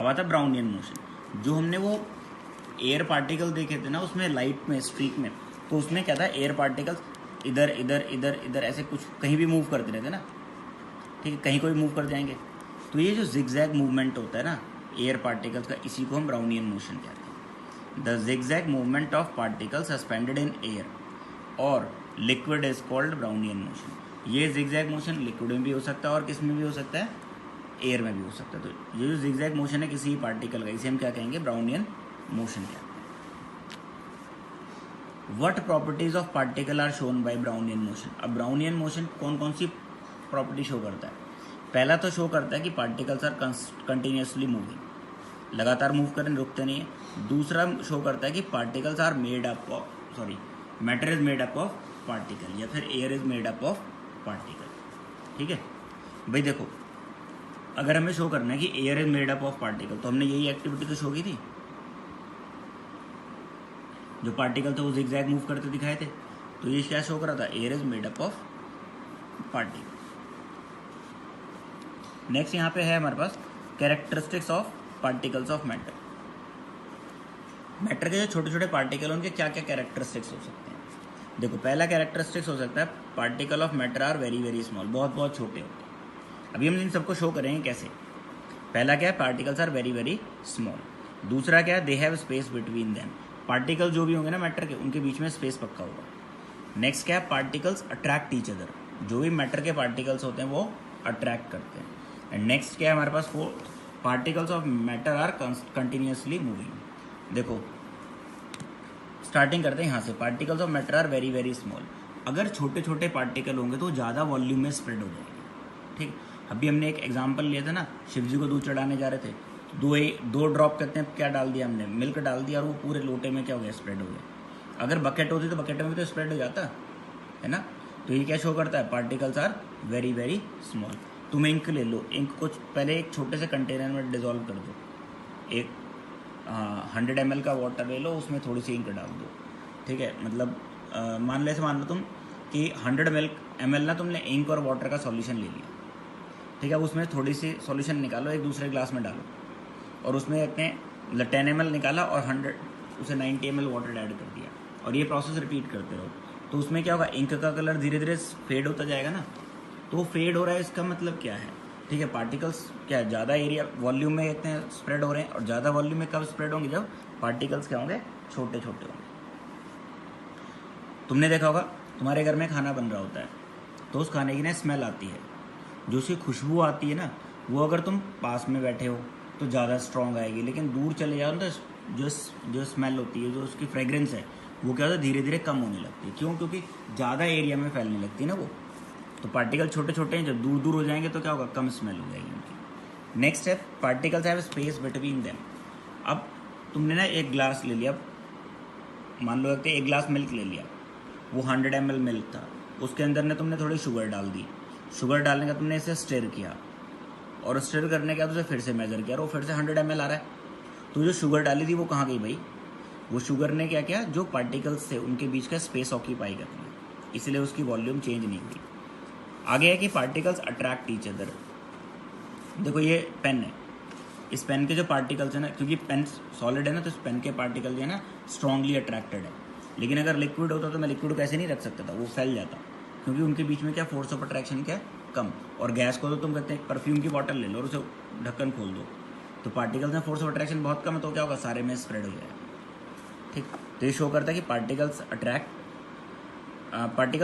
हुआ था Brownian motion. जो हमने वो एयर पार्टिकल देखे थे ना उसमें लाइट में स्ट्रीक में, तो उसमें क्या था, एयर पार्टिकल्स इधर इधर इधर इधर ऐसे कुछ कहीं भी मूव करते रहते ना, ठीक है, कहीं कोई मूव कर जाएंगे। तो ये जो जिगजैग मूवमेंट होता है ना एयर पार्टिकल्स का, इसी को हम ब्राउनियन मोशन कहते हैं। The zigzag movement of particle suspended in air और liquid is called Brownian motion. ये जिगजैग मोशन लिक्विड में भी हो सकता है और किस में भी हो सकता है, एयर में भी हो सकता है। तो ये जो जिगजैग मोशन है किसी पार्टिकल का, इसे हम क्या कहेंगे, ब्राउनियन मोशन कहते हैं। What properties of particle are shown by Brownian motion. अब ब्राउनियन मोशन कौन कौन सी प्रॉपर्टी शो करता है? पहला तो शो करता है कि पार्टिकल्स आर कंटिन्यूसली मूविंग, लगातार मूव करें, रुकते नहीं है। दूसरा शो करता है कि particles are made up of matter is made up of particle, या फिर air is made up of particle. ठीक है भाई, देखो अगर हमें शो करना है कि air is made up of particle, तो हमने यही एक्टिविटी तो शो की थी। जो पार्टिकल थे वो जिगजैग मूव करते दिखाए थे, तो ये क्या शो कर रहा था, air is made up of particle. Next यहाँ पे है हमारे पास characteristics of particles of matter. Matter के जो छोटे छोटे पार्टिकल उनके क्या क्या कैरेक्टरिस्टिक्स हो सकते हैं? देखो, पहला कैरेक्टरिस्टिक्स हो सकता है particle of matter are very very small, बहुत बहुत छोटे होते हैं। अभी हम इन सबको शो करेंगे कैसे। पहला क्या है, particles are very very small. दूसरा क्या है, they have space between them, particle जो भी होंगे ना मैटर के, उनके बीच में स्पेस पक्का होगा। नेक्स्ट क्या है, पार्टिकल्स अट्रैक्ट ईच अदर, जो भी मैटर के पार्टिकल्स होते हैं वो अट्रैक्ट करते हैं। एंड नेक्स्ट क्या है हमारे पास, वो particles of matter are continuously moving. देखो स्टार्टिंग करते हैं यहाँ से, particles of matter are very very small. अगर छोटे छोटे पार्टिकल होंगे तो ज़्यादा वॉल्यूम में स्प्रेड हो जाएंगे। ठीक, अभी हमने एक एग्जांपल लिया था ना, शिव जी को दूध चढ़ाने जा रहे थे, दो ड्रॉप कहते हैं, क्या डाल दिया हमने, मिल्क डाल दिया, और वो पूरे लोटे में क्या हो गया, स्प्रेड हो गया। अगर बकेट होती तो बकेट में भी तो स्प्रेड हो जाता है ना। तो ये क्या शो करता है, particles are very very small. तुम इंक ले लो, इंक को पहले एक छोटे से कंटेनर में डिजोल्व कर दो, एक 100 ml का वाटर ले लो, उसमें थोड़ी सी इंक डाल दो। ठीक है, मतलब मान लो तुम कि 100 ml ना तुमने इंक और वाटर का सॉल्यूशन ले लिया। ठीक है, अब उसमें थोड़ी सी सॉल्यूशन निकालो, एक दूसरे ग्लास में डालो, और उसमें इतने 10 ml निकाला और 90 ml वाटर ऐड कर दिया, और ये प्रोसेस रिपीट करते रहो। तो उसमें क्या होगा, इंक का कलर धीरे धीरे फेड होता जाएगा ना। तो वो फेड हो रहा है, इसका मतलब क्या है, ठीक है, पार्टिकल्स क्या है, ज़्यादा एरिया वॉल्यूम में इतने स्प्रेड हो रहे हैं, और ज़्यादा वॉल्यूम में कब स्प्रेड होंगे, जब पार्टिकल्स क्या होंगे, छोटे छोटे होंगे। तुमने देखा होगा तुम्हारे घर में खाना बन रहा होता है, तो उस खाने की ना स्मेल आती है, जो उसकी खुशबू आती है ना, वो अगर तुम पास में बैठे हो तो ज़्यादा स्ट्रॉन्ग आएगी, लेकिन दूर चले जाओ तो जो स्मेल होती है, जो उसकी फ्रेग्रेंस है, वो क्या होता है, धीरे धीरे कम होने लगती है। क्यों? क्योंकि ज़्यादा एरिया में फैलने लगती है ना वो। तो पार्टिकल छोटे छोटे हैं, जब दूर दूर हो जाएंगे तो क्या होगा, कम स्मेल हो जाएगी उनकी। नेक्स्ट है, particles have space between them. अब तुमने ना एक ग्लास ले लिया, मान लो कि एक ग्लास मिल्क ले लिया, वो 100 ml मिल्क था, उसके अंदर ने तुमने थोड़ी शुगर डाल दी। शुगर डालने का तुमने इसे स्टिर किया, और स्टिर करने के बाद उसे फिर से मेजर किया, और वो फिर से 100 ml आ रहा है। तो जो शुगर डाली थी वो कहाँ गई भाई, वो शुगर ने क्या किया, जो पार्टिकल्स थे उनके बीच का स्पेस ऑक्यूपाई कर लिया, इसलिए उसकी वॉल्यूम चेंज नहीं हुई। आगे है कि पार्टिकल्स अट्रैक्ट ईच अदर। देखो ये पेन है, इस पेन के जो पार्टिकल्स है ना, क्योंकि पेन सॉलिड है ना, तो इस पेन के पार्टिकल जो है ना स्ट्रांगली अट्रैक्टेड है। लेकिन अगर लिक्विड होता तो मैं लिक्विड को ऐसे नहीं रख सकता था, वो फैल जाता, क्योंकि उनके बीच में क्या फोर्स ऑफ अट्रैक्शन क्या कम। और गैस को तो तुम कहते हैं परफ्यूम की बॉटल ले लो और उसे ढक्कन खोल दो, तो पार्टिकल्स में फोर्स ऑफ अट्रैक्शन बहुत कम है, तो क्या होगा, सारे में स्प्रेड हो जाएगा। ठीक, तो ये शो करता है कि particles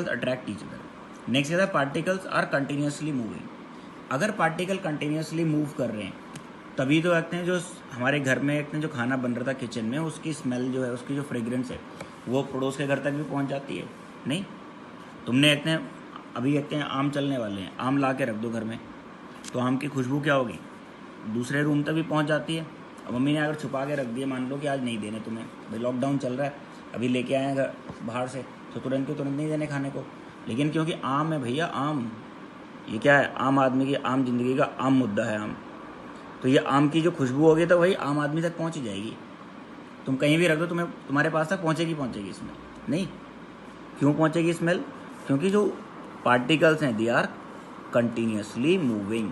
attract each other. Next है, पार्टिकल्स आर कंटिन्यूसली मूविंग। अगर पार्टिकल कंटिन्यूसली मूव कर रहे हैं तभी तो कहते हैं, जो हमारे घर में एक जो खाना बन रहा था किचन में, उसकी स्मेल जो है, उसकी जो फ्रेग्रेंस है, वो पड़ोस के घर तक भी पहुंच जाती है। नहीं, तुमने अभी आम चलने वाले हैं, आम ला के रख दो घर में, तो आम की खुशबू क्या होगी, दूसरे रूम तक भी पहुंच जाती है। अब मम्मी ने अगर छुपा के रख दिया, मान लो कि आज नहीं देने तुम्हें, भाई लॉकडाउन चल रहा है, अभी लेके आए हैं बाहर से, तो तुरंत नहीं देने खाने को। लेकिन क्योंकि आम है भैया, आम ये क्या है, आम आदमी की, आम जिंदगी का आम मुद्दा है आम, तो ये आम की जो खुशबू होगी तो वही आम आदमी तक पहुंच ही जाएगी। तुम कहीं भी रख दो, तुम्हारे पास तक पहुंचेगी स्मेल। नहीं, क्यों पहुंचेगी स्मेल, क्योंकि जो पार्टिकल्स हैं दे आर कंटिन्यूसली मूविंग।